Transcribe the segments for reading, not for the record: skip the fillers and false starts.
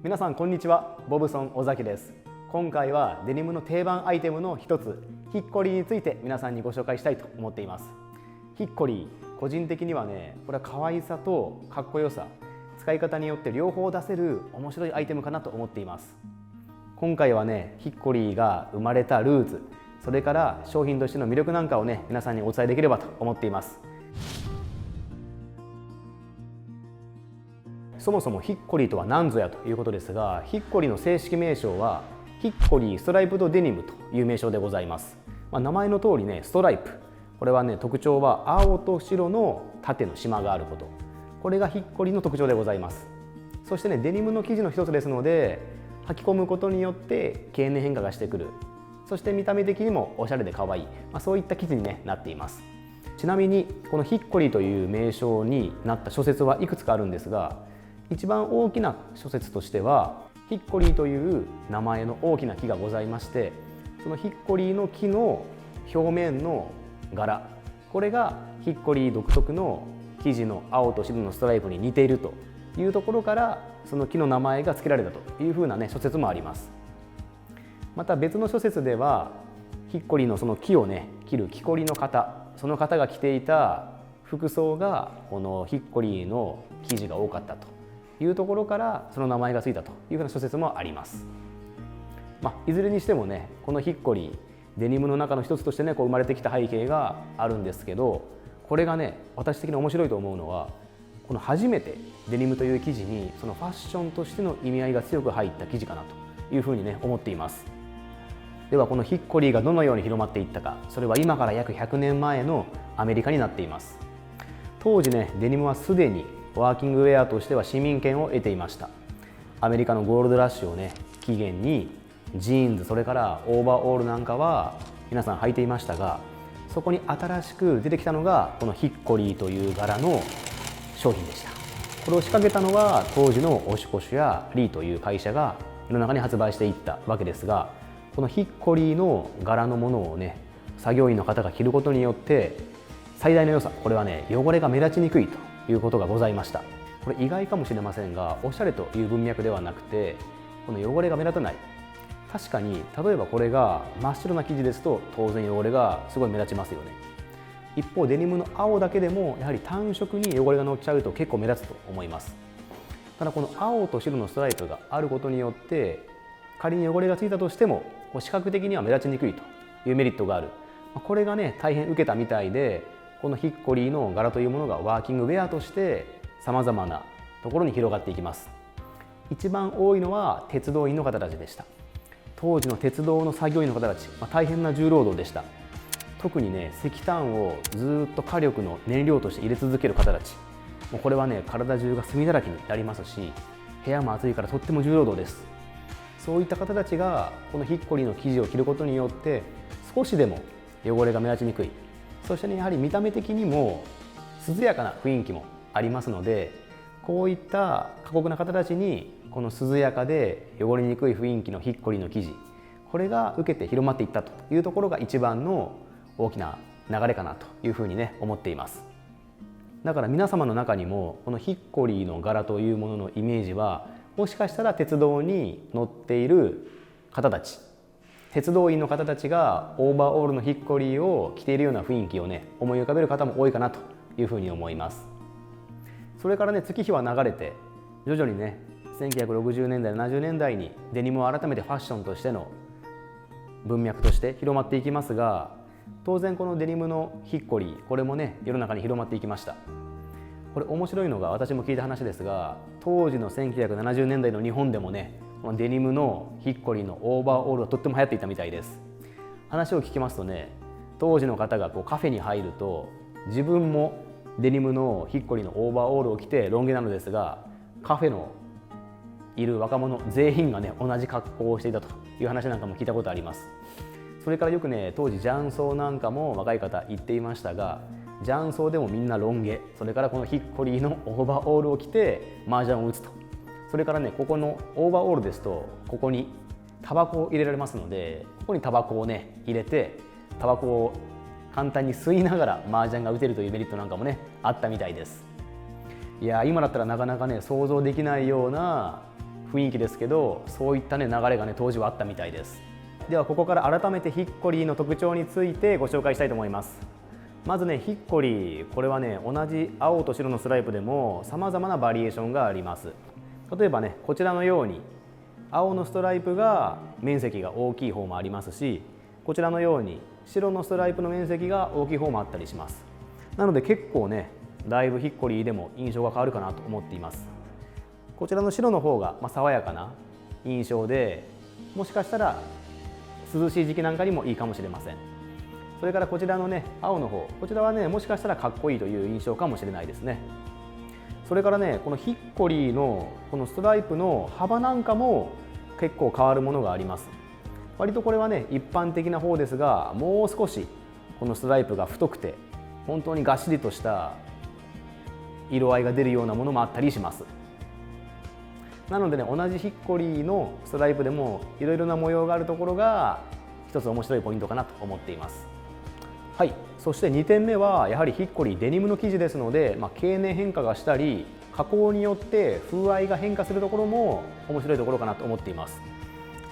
皆さんこんにちは。ボブソン尾崎です。今回はデニムの定番アイテムの一つ、ヒッコリーについて皆さんにご紹介したいと思っています。ヒッコリー、個人的にはね、これは可愛さとかっこよさ、使い方によって両方出せる面白いアイテムかなと思っています。今回はね、ヒッコリーが生まれたルーツ、それから商品としての魅力なんかをね、皆さんにお伝えできればと思っています。そもそもヒッコリーとは何ぞやということですが、ヒッコリーの正式名称はヒッコリーストライプドデニムという名称でございます。名前の通りね、ストライプ、これはね、特徴は青と白の縦の縞があること、これがヒッコリーの特徴でございます。そしてね、デニムの生地の一つですので、履き込むことによって経年変化がしてくる、そして見た目的にもおしゃれで可愛い、そういった生地に、なっています。ちなみにこのヒッコリーという名称になった諸説はいくつかあるんですが、一番大きな諸説としては、ヒッコリーという名前の大きな木がございまして、そのヒッコリーの木の表面の柄、これがヒッコリー独特の生地の青と白のストライプに似ているというところから、その木の名前が付けられたというふうな諸説もあります。また別の諸説では、ヒッコリーのその木を切る木こりの方、その方が着ていた服装がこのヒッコリーの生地が多かったというところからその名前がついたというふうな諸説もあります。いずれにしてもね、このヒッコリー、デニムの中の一つとして生まれてきた背景があるんですけど、これが私的に面白いと思うのは、この初めてデニムという生地にそのファッションとしての意味合いが強く入った生地かなというふうに思っています。ではこのヒッコリーがどのように広まっていったか、それは今から約100年前のアメリカになっています。当時デニムはすでにワーキングウェアとしては市民権を得ていました。アメリカのゴールドラッシュを起源にジーンズ、それからオーバーオールなんかは皆さん履いていましたが、そこに新しく出てきたのがこのヒッコリーという柄の商品でした。これを仕掛けたのは当時のオシュコシュやリーという会社が世の中に発売していったわけですが、このヒッコリーの柄のものを作業員の方が着ることによって最大の良さ、これは汚れが目立ちにくいということがございました。これ意外かもしれませんが、おしゃれという文脈ではなくて、この汚れが目立たない。確かに例えばこれが真っ白な生地ですと当然汚れがすごい目立ちますよね。一方デニムの青だけでもやはり単色に汚れが乗っちゃうと結構目立つと思います。ただこの青と白のストライプがあることによって、仮に汚れがついたとしても視覚的には目立ちにくいというメリットがある。これが大変受けたみたいで、このヒッコリーの柄というものがワーキングウェアとしてさまざまなところに広がっていきます。一番多いのは鉄道員の方たちでした。当時の鉄道の作業員の方たち、大変な重労働でした。特に石炭をずっと火力の燃料として入れ続ける方たち、これは体中が炭だらけになりますし、部屋も暑いからとっても重労働です。そういった方たちがこのヒッコリーの生地を着ることによって少しでも汚れが目立ちにくい、そしてやはり見た目的にも涼やかな雰囲気もありますので、こういった過酷な方たちにこの涼やかで汚れにくい雰囲気のヒッコリーの生地、これが受けて広まっていったというところが一番の大きな流れかなというふうに思っています。だから皆様の中にもこのヒッコリーの柄というもののイメージは、もしかしたら鉄道に乗っている方たち、鉄道員の方たちがオーバーオールのヒッコリーを着ているような雰囲気を思い浮かべる方も多いかなというふうに思います。それから月日は流れて徐々に1960年代70年代にデニムを改めてファッションとしての文脈として広まっていきますが、当然このデニムのヒッコリー、これも世の中に広まっていきました。これ面白いのが、私も聞いた話ですが、当時の1970年代の日本でもこのデニムのヒッコリーのオーバーオールがとっても流行っていたみたいです。話を聞きますと当時の方がカフェに入ると、自分もデニムのヒッコリーのオーバーオールを着てロン毛なのですが、カフェのいる若者全員が同じ格好をしていたという話なんかも聞いたことあります。それからよく当時雀荘なんかも若い方言っていましたが、雀荘でもみんなロン毛、それからこのヒッコリーのオーバーオールを着て麻雀を打つと。それからここのオーバーオールですと、ここにタバコを入れられますので、ここにタバコを入れて、タバコを簡単に吸いながら麻雀が打てるというメリットなんかもあったみたいです。いや、今だったらなかなか想像できないような雰囲気ですけど、そういったね流れがね当時はあったみたいです。ではここから改めてヒッコリーの特徴についてご紹介したいと思います。まずねヒッコリー、これはね同じ青と白のストライプでも様々なバリエーションがあります。例えばねこちらのように青のストライプが面積が大きい方もありますし、こちらのように白のストライプの面積が大きい方もあったりします。なので結構ねだいぶヒッコリーでも印象が変わるかなと思っています。こちらの白の方が爽やかな印象で、もしかしたら涼しい時期なんかにもいいかもしれません。それからこちらのね青の方、こちらはねもしかしたらかっこいいという印象かもしれないですね。それからねこのヒッコリーのこのストライプの幅なんかも結構変わるものがあります。割とこれはね一般的な方ですが、もう少しこのストライプが太くて本当にがっしりとした色合いが出るようなものもあったりします。なのでね同じヒッコリーのストライプでもいろいろな模様があるところが一つ面白いポイントかなと思っています。はい、そして2点目はやはりヒッコリーデニムの生地ですので、経年変化がしたり加工によって風合いが変化するところも面白いところかなと思っています。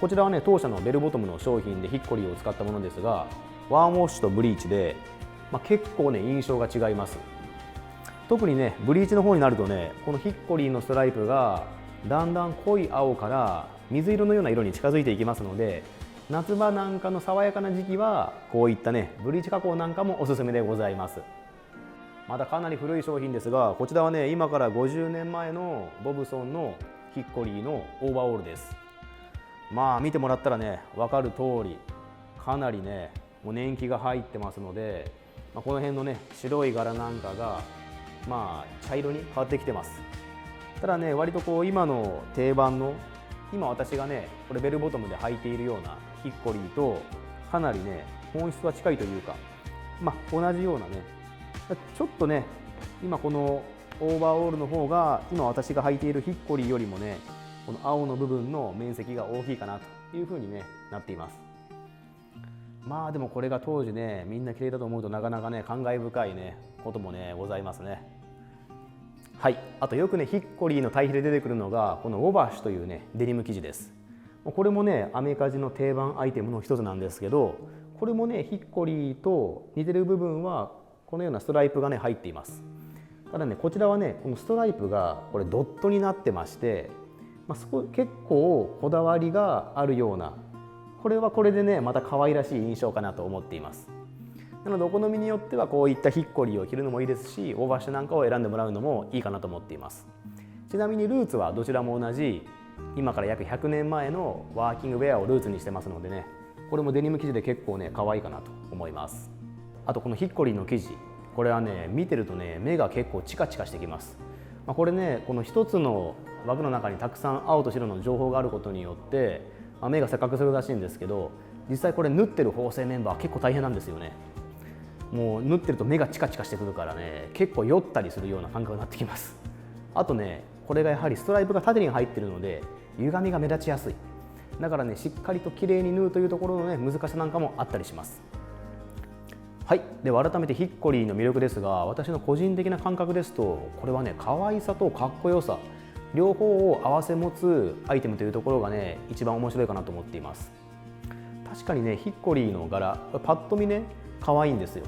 こちらはね当社のベルボトムの商品でヒッコリーを使ったものですが、ワームウォッシュとブリーチで、結構ね印象が違います。特にねブリーチの方になるとねこのヒッコリーのストライプがだんだん濃い青から水色のような色に近づいていきますので、夏場なんかの爽やかな時期はこういったねブリーチ加工なんかもおすすめでございます。まだかなり古い商品ですが、こちらはね今から50年前のボブソンのヒッコリーのオーバーオールです。見てもらったらね分かる通りかなりねもう年季が入ってますので、この辺のね白い柄なんかが茶色に変わってきてます。ただね割とこう今の定番の今私がねこれベルボトムで履いているようなヒッコリーとかなりね本質は近いというか、同じようなねちょっとね今このオーバーオールの方が今私が履いているヒッコリーよりもねこの青の部分の面積が大きいかなというふうにねなっています。でもこれが当時ねみんな綺麗だと思うとなかなかね感慨深いねこともねございますね。はい、あとよくねヒッコリーの対比で出てくるのがこのウォバッシュというねデニム生地です。これもねアメカジの定番アイテムの一つなんですけど、これもねヒッコリーと似てる部分はこのようなストライプがね入っています。ただねこちらはねこのストライプがこれドットになってまして、結構こだわりがあるような、これはこれでねまた可愛らしい印象かなと思っています。なのでお好みによってはこういったヒッコリーを着るのもいいですし、オーバーシュなんかを選んでもらうのもいいかなと思っています。ちなみにルーツはどちらも同じ今から約100年前のワーキングウェアをルーツにしてますのでね、これもデニム生地で結構ね可愛いかなと思います。あとこのヒッコリーの生地、これはね見てるとね目が結構チカチカしてきます。これねこの一つの枠の中にたくさん青と白の情報があることによって目が錯覚するらしいんですけど、実際これ縫ってる縫製メンバー結構大変なんですよね。もう縫ってると目がチカチカしてくるからね結構酔ったりするような感覚になってきます。あとねこれがやはりストライプが縦に入ってるので歪みが目立ちやすい。だからねしっかりと綺麗に縫うというところのね難しさなんかもあったりします。はい、では改めてヒッコリーの魅力ですが、私の個人的な感覚ですとこれはね可愛さとかっこよさ両方を併せ持つアイテムというところがね一番面白いかなと思っています。確かにねヒッコリーの柄パッと見ね可愛いんですよ。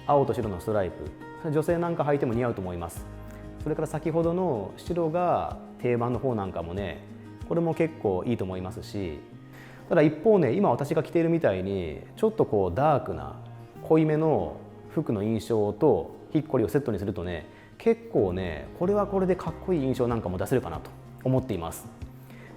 青と白のストライプ、女性なんか履いても似合うと思います。それから先ほどの白が定番の方なんかもねこれも結構いいと思いますし、ただ一方ね今私が着ているみたいにちょっとこうダークな濃いめの服の印象とヒッコリーをセットにするとね結構ねこれはこれでかっこいい印象なんかも出せるかなと思っています。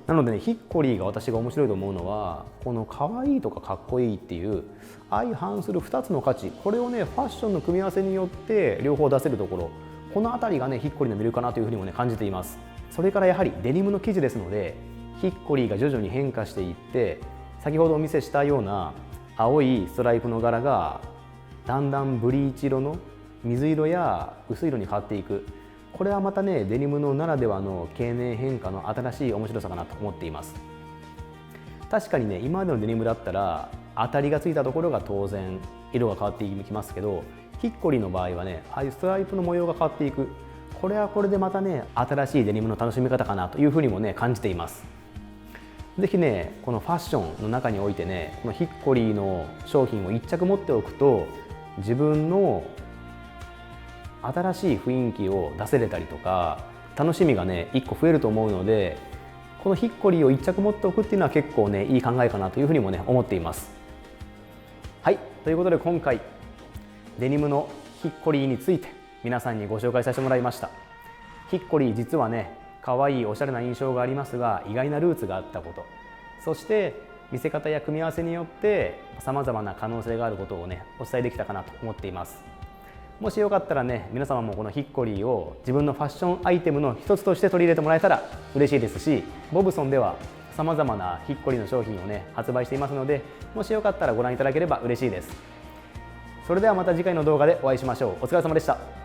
なのでねヒッコリーが私が面白いと思うのはこの可愛いとかかっこいいっていう相反する2つの価値、これをねファッションの組み合わせによって両方出せるところ、この辺りがねヒッコリーの魅力かなというふうにもね感じています。それからやはりデニムの生地ですのでヒッコリーが徐々に変化していって先ほどお見せしたような青いストライプの柄がだんだんブリーチ色の水色や薄い色に変わっていく。これはまたねデニムのならではの経年変化の新しい面白さかなと思っています。確かにね今までのデニムだったら当たりがついたところが当然色が変わっていきますけど、ヒッコリーの場合はねああいうストライプの模様が変わっていく、これはこれでまたね新しいデニムの楽しみ方かなというふうにもね感じています。ぜひねこのファッションの中においてねこのヒッコリーの商品を1着持っておくと自分の新しい雰囲気を出せれたりとか楽しみがね1個増えると思うので、このヒッコリーを1着持っておくっていうのは結構ねいい考えかなというふうにもね思っています。はい、ということで今回デニムのヒッコリーについて皆さんにご紹介させてもらいました。ヒッコリー実はね可愛いおしゃれな印象がありますが意外なルーツがあったこと、そして見せ方や組み合わせによってさまざまな可能性があることをねお伝えできたかなと思っています。もしよかったらね皆様もこのヒッコリーを自分のファッションアイテムの一つとして取り入れてもらえたら嬉しいですし、ボブソンではさまざまなヒッコリーの商品をね発売していますので、もしよかったらご覧いただければ嬉しいです。それではまた次回の動画でお会いしましょう。お疲れ様でした。